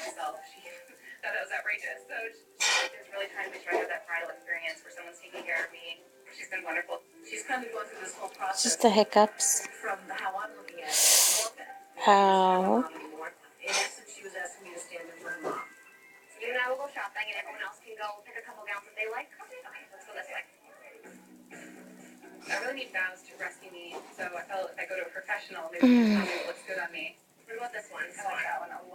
myself. She thought it was outrageous. So it's really trying to make sure I have that parental experience where someone's taking care of me. She's been wonderful. She's kind of going through this whole process. Just the hiccups. From how I'm looking at it. How? In essence, she was asking me to stand in for her mom. So you and I will go shopping, and everyone else can go pick a couple gowns that they like. Okay, let's go this way. I really need vows to rescue me, so I felt if I go to a professional, maybe they can tell me what looks good on me. What about this one? I like that one a lot.